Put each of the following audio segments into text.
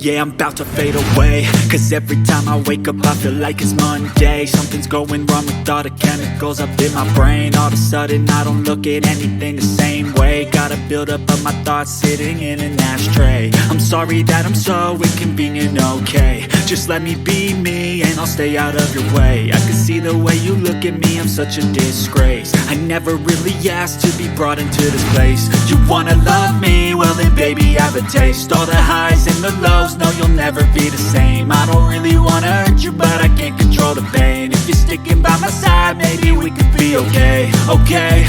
Yeah, I'm about to fade away, cause every time I wake up I feel like it's Monday. Something's going wrong with all the chemicals up in my brain. All of a sudden I don't look at anything the same way. Gotta build up of my thoughts sitting in an ashtray. I'm sorry that I'm so inconvenient, okay. Just let me be me and I'll stay out of your way. I can see the way you look at me, I'm such a disgrace. I never really asked to be brought into this place. You wanna love me? Well then baby, have a taste. All the highs and the lows, no, you'll never be the same. I don't really wanna hurt you, but I can't control the pain. If you're sticking by my side, maybe we could be okay. Okay,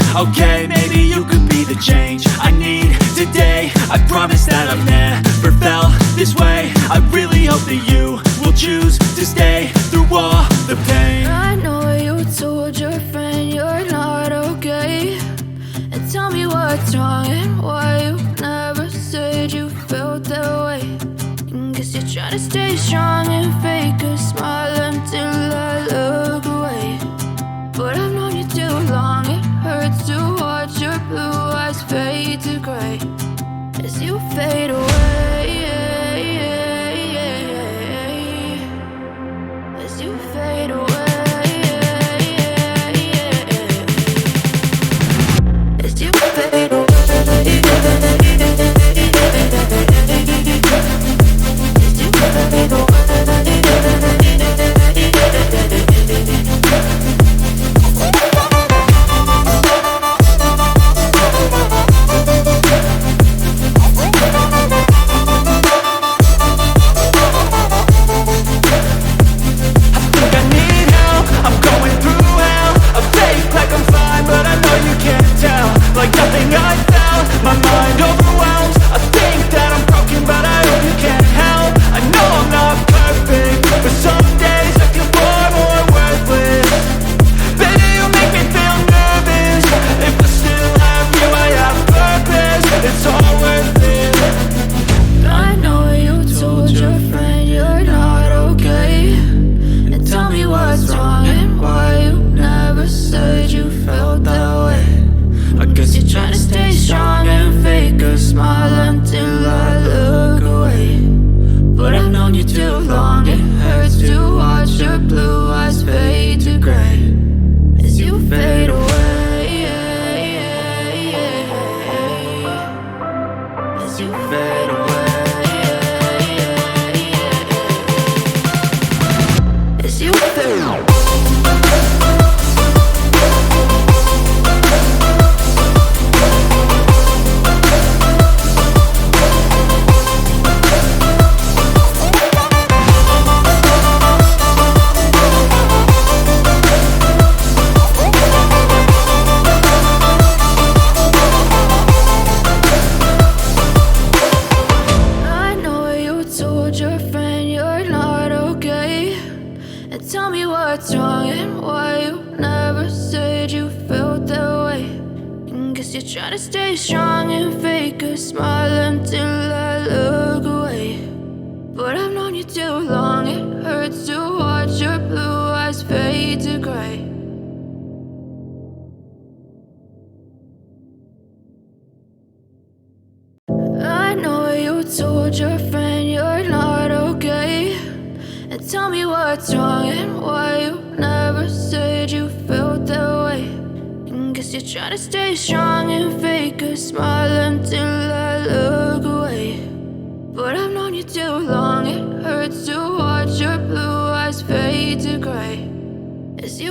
maybe you could be the change I need today. I promise that I've never felt this way. I really hope that you will choose to stay through all the pain. I know you told your friend you're not okay, and tell me what's wrong and why you never said you felt that way. Guess you're trying to stay strong and fake a smile until I look away. But I've known you too long, it hurts to watch your blue eyes fade to gray as you fade away. As you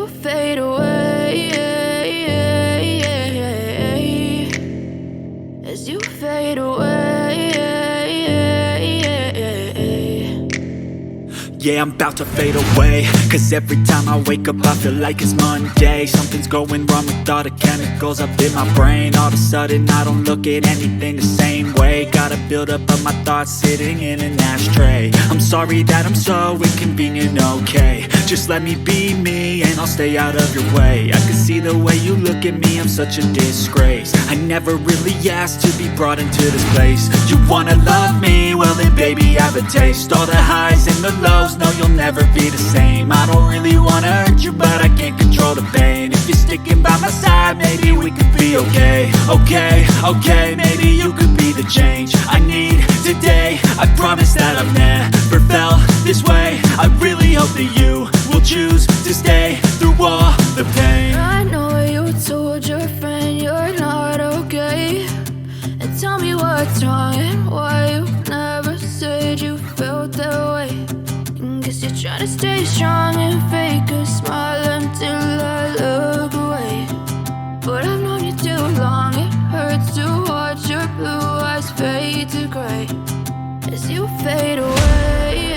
fade away. As you fade away. Yeah, I'm about to fade away, cause every time I wake up I feel like it's Monday. Something's going wrong with all the chemicals up in my brain. All of a sudden I don't look at anything the same way. Gotta build up of my thoughts sitting in an ashtray. I'm sorry that I'm so inconvenient, okay. Just let me be me and I'll stay out of your way. I can see the way you look at me, I'm such a disgrace. I never really asked to be brought into this place. You wanna love me? Well then baby, have a taste. All the highs and the lows, no, you'll never be the same. I don't really wanna hurt you, but I can't control the pain. If you're sticking by my side, maybe we could be okay. Okay, maybe you could be the change I need today. I promise that I've never felt this way. I really hope that you will choose to stay through all the pain. I know you told your friend you're not okay, and tell me what's wrong and why you never said you felt that way. Guess you're trying to stay strong and fake a smile until I look away. But I've known you too long, it hurts to watch your blue eyes fade to gray as you fade away.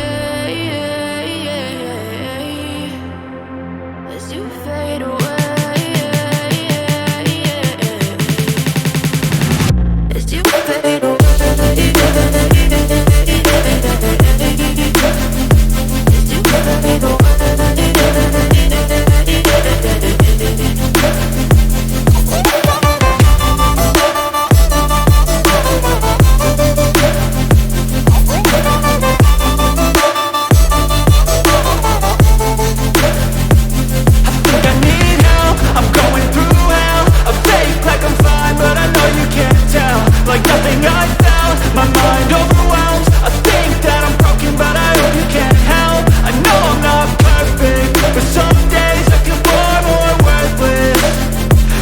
As you fade away. As you fade away. Like nothing I found, my mind overwhelms. I think that I'm broken, but I hope you can't help. I know I'm not perfect, but some days I feel far more worthless.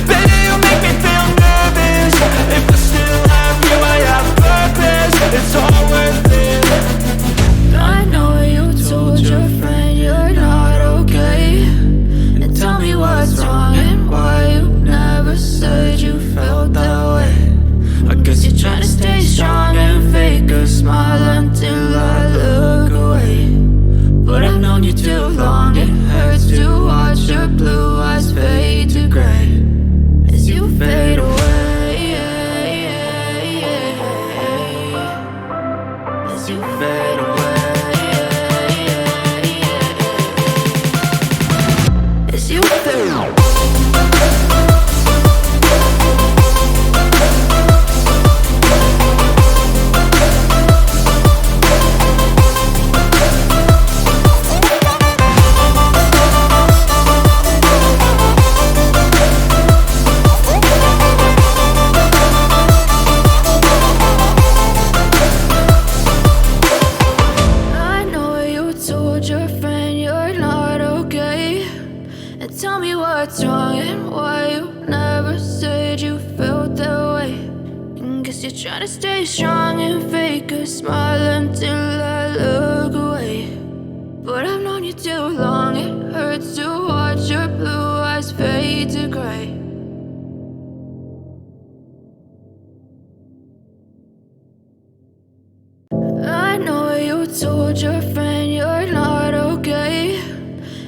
Baby, you make me feel nervous. If I still have you, I have purpose. It's all worth it. I know you told your friend you're not okay, and tell me what's wrong and why you never said you felt that way. I guess you're trying to stay strong and fake a smile until I look away. But I've known you too long, it hurts to watch your blue eyes fade to gray as you fade away. As you fade away. As you fade away. Tell me what's wrong and why you never said you felt that way. Guess you're trying to stay strong and fake a smile until I look away. But I've known you too long, it hurts to watch your blue eyes fade to gray. I know you told your friend you're not okay,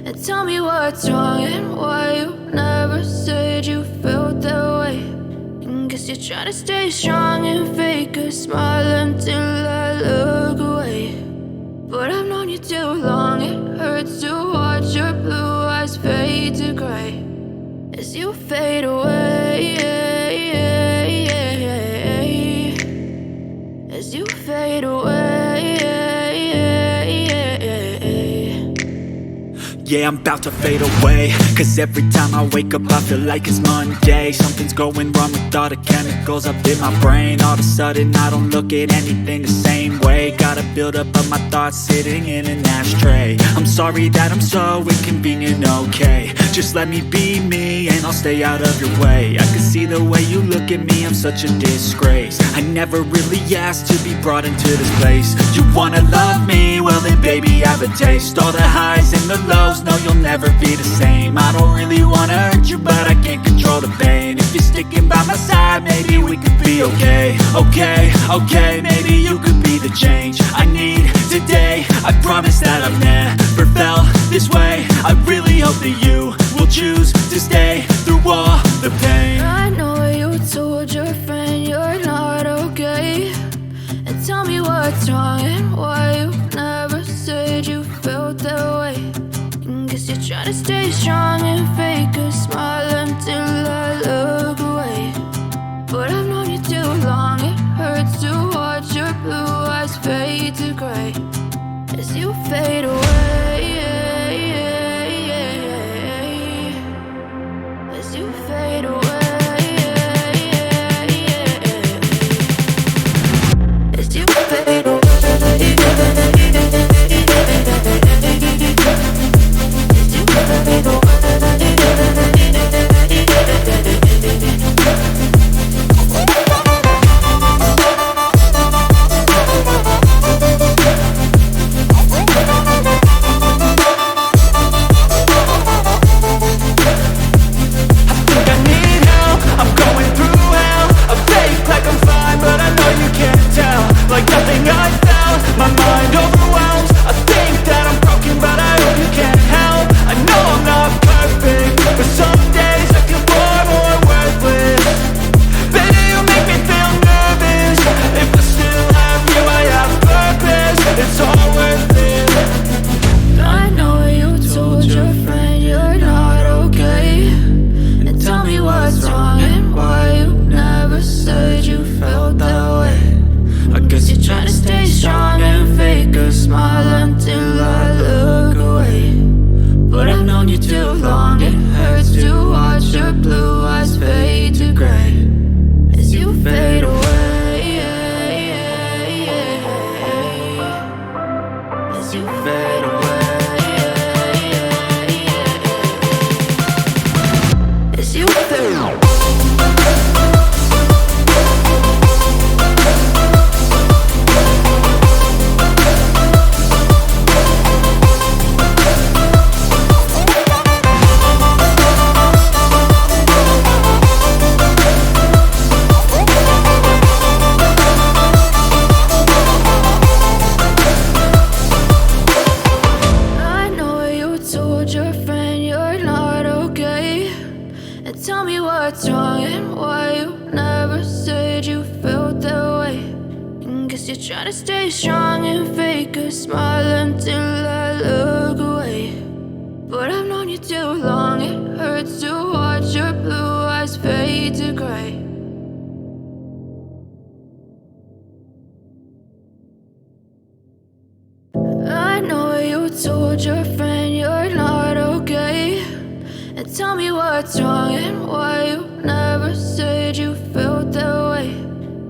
and tell me what's wrong and why you never said you felt that way. Guess you're trying to stay strong and fake a smile until I look away. But I've known you too long, it hurts to watch your blue eyes fade to gray as you fade away. As you fade away. Yeah, I'm about to fade away, cause every time I wake up I feel like it's Monday. Something's going wrong with all the chemicals up in my brain. All of a sudden I don't look at anything the same way. Got a buildup of my thoughts sitting in an ashtray. I'm sorry that I'm so inconvenient, okay. Just let me be me and I'll stay out of your way. I can see the way you look at me, I'm such a disgrace. I never really asked to be brought into this place. You wanna love me? Well then baby I have a taste. All the highs and the lows, no you'll never be the same. I don't really wanna hurt you, but I can't control the pain. If you're sticking by my side, maybe we could be okay. Okay, maybe you could be the change I need today. I promise that I've never felt this way. I really hope that you will choose to stay through all the pain. I know you told your friend you're not okay, and tell me what's wrong and why you never said you felt that way. Guess you're trying to stay strong and fake a smile until I look away. But I've known you too long, it hurts to watch your blue eyes fade to gray as you fade away. As you fade away. As you fade away. you're trying to stay strong and fake a smile until I look away. But I've known you too long, it hurts to watch your blue eyes fade to gray. I know you told your friend you're not okay, and tell me what's wrong and why you never said you felt that way.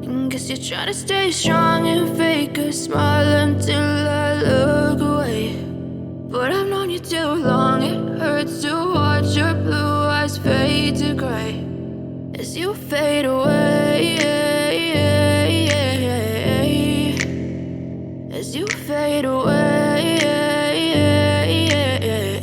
And guess you're trying to stay strong and fake a smile until I look away. But I've known you too long, it hurts to watch your blue eyes fade to gray as you fade away, as you fade away.